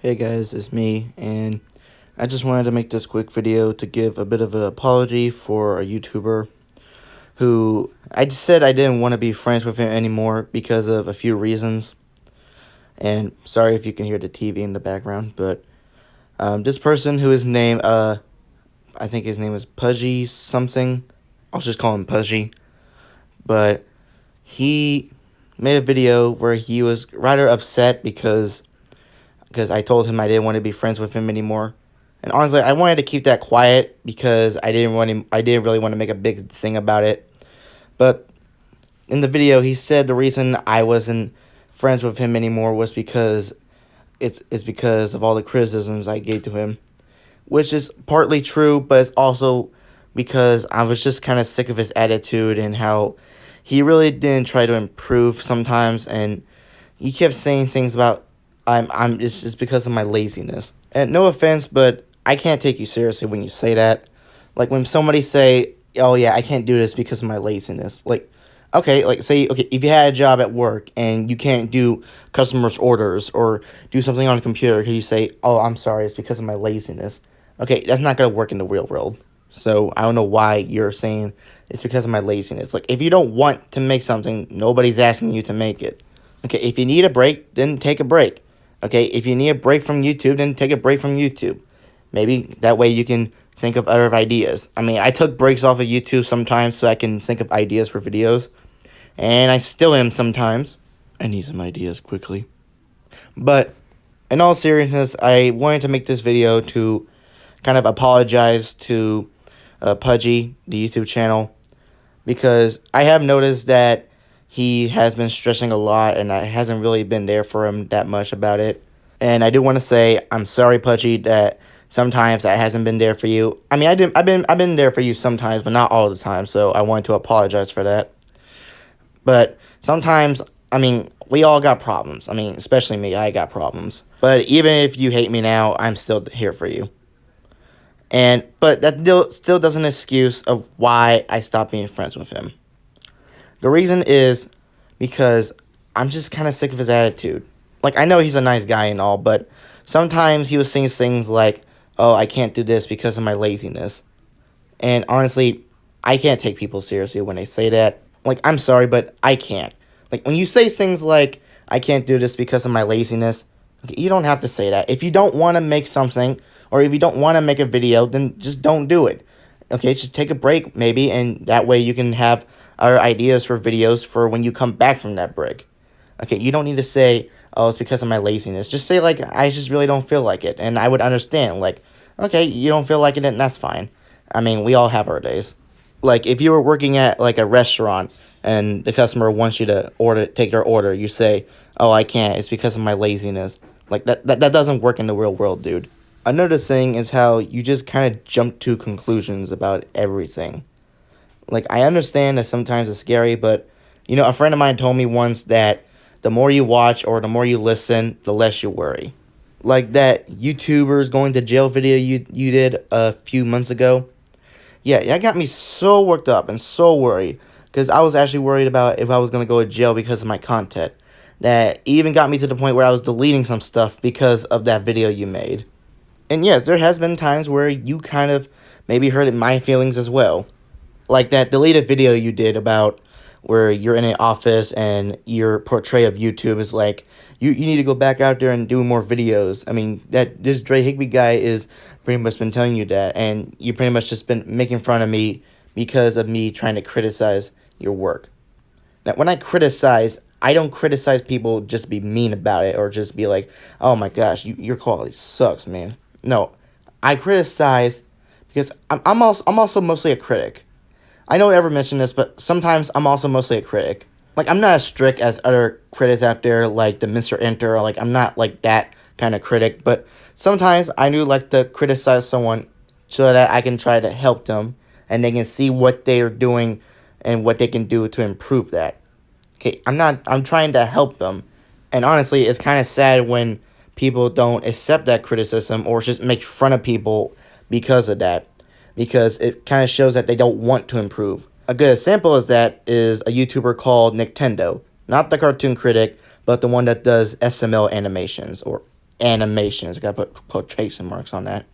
Hey guys, it's me, and I just wanted to make this quick video to give a bit of an apology for a YouTuber who I just said I didn't want to be friends with him anymore because of a few reasons. And sorry if you can hear the TV in the background, but this person who is named, I think his name is Pudgy something. I'll just call him Pudgy. But he made a video where he was rather upset because I told him I didn't want to be friends with him anymore. And honestly, I wanted to keep that quiet because I didn't really want to make a big thing about it. But in the video, he said the reason I wasn't friends with him anymore was because it's because of all the criticisms I gave to him, which is partly true, but it's also because I was just kind of sick of his attitude and how he really didn't try to improve sometimes, and he kept saying things about it's just because of my laziness. And no offense, but I can't take you seriously when you say that. Like when somebody say, "Oh yeah, I can't do this because of my laziness." Like, okay, like say okay, if you had a job at work and you can't do customers' orders or do something on a computer, can you say, "Oh, I'm sorry, it's because of my laziness." Okay, that's not gonna work in the real world. So I don't know why you're saying it's because of my laziness. Like if you don't want to make something, nobody's asking you to make it. Okay, if you need a break, then take a break. Okay, if you need a break from YouTube, then take a break from YouTube. Maybe that way you can think of other ideas. I mean, I took breaks off of YouTube sometimes so I can think of ideas for videos. And I still am sometimes. I need some ideas quickly. But in all seriousness, I wanted to make this video to kind of apologize to Pudgy, the YouTube channel, because I have noticed that he has been stressing a lot and I hasn't really been there for him that much about it. And I do want to say I'm sorry, Pudgy, that sometimes I hasn't been there for you. I mean, I've been there for you sometimes, but not all the time. So I wanted to apologize for that. But sometimes, I mean, we all got problems. I mean, especially me, I got problems. But even if you hate me now, I'm still here for you. But that still doesn't excuse of why I stopped being friends with him. The reason is because I'm just kind of sick of his attitude. Like, I know he's a nice guy and all, but sometimes he was saying things like, "Oh, I can't do this because of my laziness." And honestly, I can't take people seriously when they say that. Like, I'm sorry, but I can't. Like, when you say things like, "I can't do this because of my laziness," okay, you don't have to say that. If you don't want to make something, or if you don't want to make a video, then just don't do it. Okay, just take a break, maybe, and that way you can have other ideas for videos for when you come back from that break. Okay, you don't need to say, "Oh, it's because of my laziness." Just say, like, "I just really don't feel like it," and I would understand. Like, okay, you don't feel like it, and that's fine. I mean, we all have our days. Like, if you were working at, like, a restaurant, and the customer wants you to take their order, you say, "Oh, I can't, it's because of my laziness." Like, that doesn't work in the real world, dude. Another thing is how you just kind of jump to conclusions about everything. Like, I understand that sometimes it's scary, but, you know, a friend of mine told me once that the more you watch or the more you listen, the less you worry. Like that YouTuber's going to jail video you did a few months ago. Yeah, that got me so worked up and so worried. Because I was actually worried about if I was going to go to jail because of my content. That even got me to the point where I was deleting some stuff because of that video you made. And yes, there has been times where you kind of maybe hurt my feelings as well. Like that deleted video you did about where you're in an office and your portray of YouTube is like, you need to go back out there and do more videos. I mean, that this Dre Higby guy is pretty much been telling you that, and you pretty much just been making fun of me because of me trying to criticize your work. Now, when I criticize, I don't criticize people just be mean about it or just be like, "Oh my gosh, your quality sucks, man." No, I criticize because I'm also mostly a critic. I don't ever mention this, but sometimes I'm also mostly a critic. Like, I'm not as strict as other critics out there, like the Mr. Enter, or like, I'm not like that kind of critic, but sometimes I do like to criticize someone so that I can try to help them, and they can see what they are doing and what they can do to improve that. Okay, I'm trying to help them, and honestly, it's kind of sad when people don't accept that criticism or just make fun of people because of that, because it kind of shows that they don't want to improve. A good example of that is a YouTuber called Nintendo. Not the cartoon critic, but the one that does SML animations, or animations. I gotta put quotation marks on that.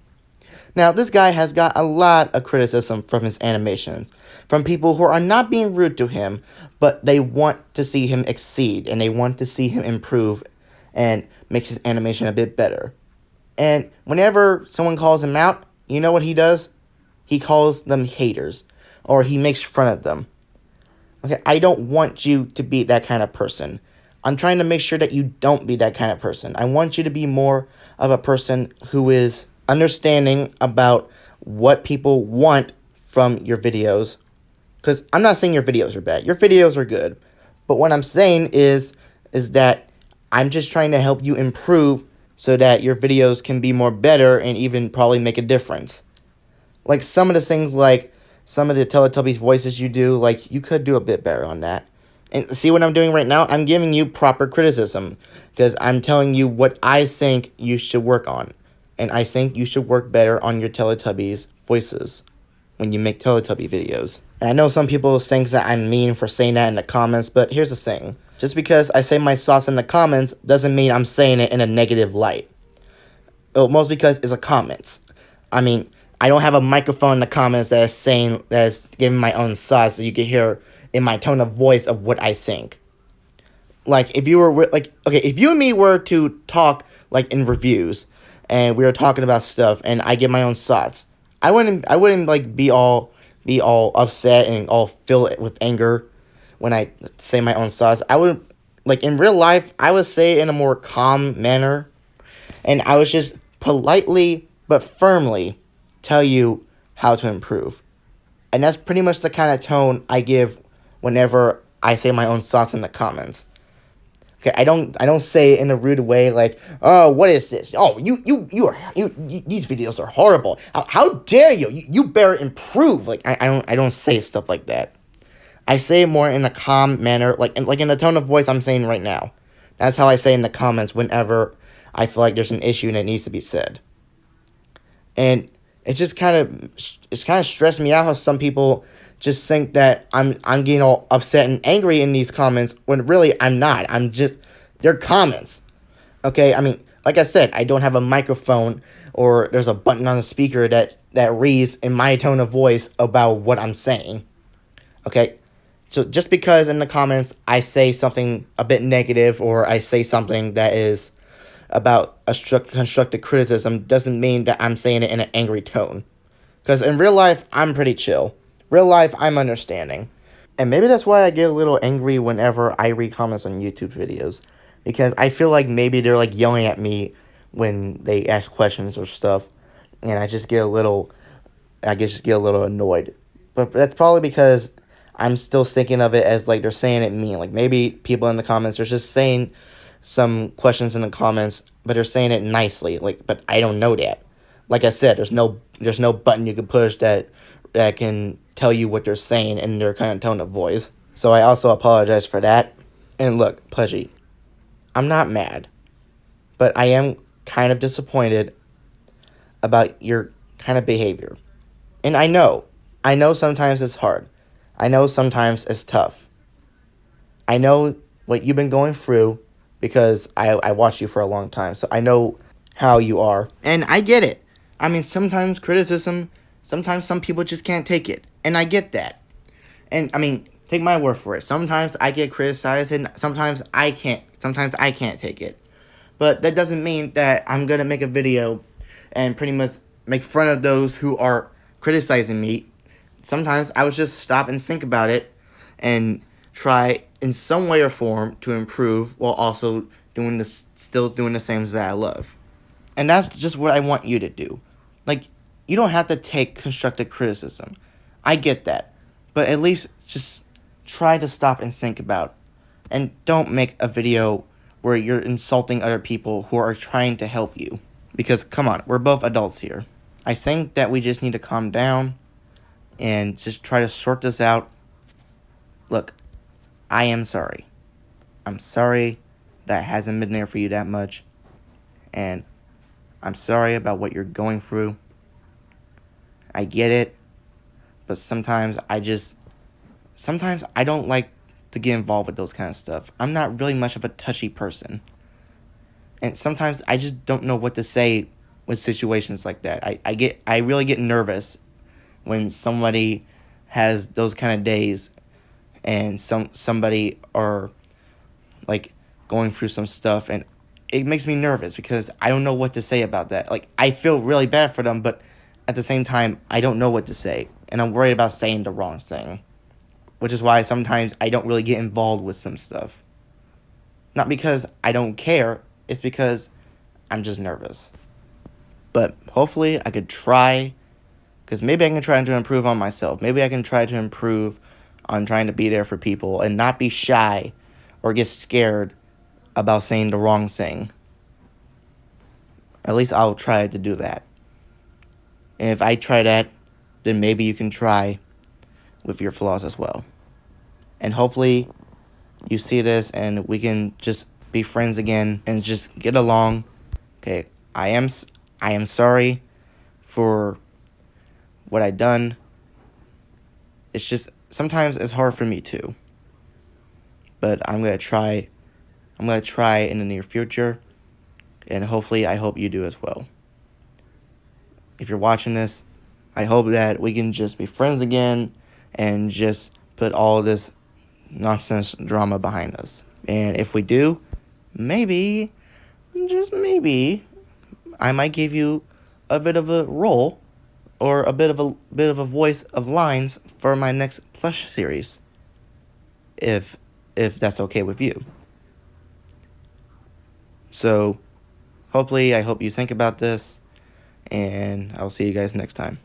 Now, this guy has got a lot of criticism from his animations, from people who are not being rude to him, but they want to see him exceed, and they want to see him improve, and make his animation a bit better. And whenever someone calls him out, you know what he does? He calls them haters, or he makes fun of them. Okay, I don't want you to be that kind of person. I'm trying to make sure that you don't be that kind of person. I want you to be more of a person who is understanding about what people want from your videos. Because I'm not saying your videos are bad. Your videos are good. But what I'm saying is that I'm just trying to help you improve so that your videos can be more better and even probably make a difference. Like some of the things, like some of the Teletubbies voices you do, like you could do a bit better on that. And see what I'm doing right now? I'm giving you proper criticism because I'm telling you what I think you should work on. And I think you should work better on your Teletubbies voices when you make Teletubby videos. And I know some people think that I'm mean for saying that in the comments, but here's the thing. Just because I say my sauce in the comments doesn't mean I'm saying it in a negative light. Well, most because it's a comments. I mean, I don't have a microphone in the comments that is giving my own sauce so you can hear in my tone of voice of what I think. Like, if you were, like, okay, if you and me were to talk, like, in reviews, and we were talking about stuff, and I give my own thoughts, I wouldn't, like, be all upset and all fill it with anger when I say my own thoughts. I would, like, in real life, I would say it in a more calm manner, and I would just politely but firmly tell you how to improve. And that's pretty much the kind of tone I give whenever I say my own thoughts in the comments. Okay, I don't say it in a rude way like, oh, what is this? Oh, you these videos are horrible. How dare you? You better improve. Like I don't say stuff like that. I say it more in a calm manner, like in the tone of voice I'm saying right now. That's how I say in the comments whenever I feel like there's an issue and it needs to be said. And it's kind of stressed me out how some people just think that I'm getting all upset and angry in these comments when really I'm not. They're comments. Okay, I mean, like I said, I don't have a microphone or there's a button on the speaker that reads in my tone of voice about what I'm saying. Okay, so just because in the comments I say something a bit negative or I say something that is about a constructive criticism doesn't mean that I'm saying it in an angry tone. Because in real life, I'm pretty chill. Real life, I'm understanding. And maybe that's why I get a little angry whenever I read comments on YouTube videos. Because I feel like maybe they're like yelling at me when they ask questions or stuff. And I just get a little annoyed. But that's probably because I'm still thinking of it as like they're saying it mean. Like maybe people in the comments are just saying some questions in the comments, but they're saying it nicely. Like, but I don't know that. Like I said, there's no button you can push that can tell you what they're saying in their kind of tone of voice. So I also apologize for that. And look, Pudgy, I'm not mad, but I am kind of disappointed about your kind of behavior. And I know sometimes it's hard. I know sometimes it's tough. I know what you've been going through because I watched you for a long time, so I know how you are. And I get it. I mean, sometimes some people just can't take it. And I get that. And, I mean, take my word for it. Sometimes I get criticized and sometimes I can't take it. But that doesn't mean that I'm going to make a video and pretty much make fun of those who are criticizing me. Sometimes I would just stop and think about it and try in some way or form to improve while also still doing the same that I love. And that's just what I want you to do. Like, you don't have to take constructive criticism. I get that. But at least just try to stop and think about. And don't make a video where you're insulting other people who are trying to help you. Because, come on, we're both adults here. I think that we just need to calm down and just try to sort this out. Look, I am sorry. I'm sorry that hasn't been there for you that much. And I'm sorry about what you're going through. I get it. But sometimes I don't like to get involved with those kind of stuff. I'm not really much of a touchy person. And sometimes I just don't know what to say with situations like that. I really get nervous when somebody has those kind of days, and somebody are like going through some stuff, and it makes me nervous because I don't know what to say about that. Like, I feel really bad for them, but at the same time I don't know what to say, and I'm worried about saying the wrong thing, which is why sometimes I don't really get involved with some stuff. Not because I don't care, it's because I'm just nervous. But hopefully I could try, because maybe I can try to improve on myself. Maybe I can try to improve on trying to be there for people and not be shy or get scared about saying the wrong thing. At least I'll try to do that. And if I try that, then maybe you can try with your flaws as well. And hopefully you see this and we can just be friends again and just get along. Okay, I am sorry for what I done. It's just sometimes it's hard for me too. But I'm gonna try in the near future, and hopefully I hope you do as well. If you're watching this, I hope that we can just be friends again and just put all this nonsense drama behind us. And if we do, maybe, just maybe, I might give you a bit of a role or a bit of a voice of lines for my next plush series, if that's okay with you. So hopefully I hope you think about this, and I'll see you guys next time.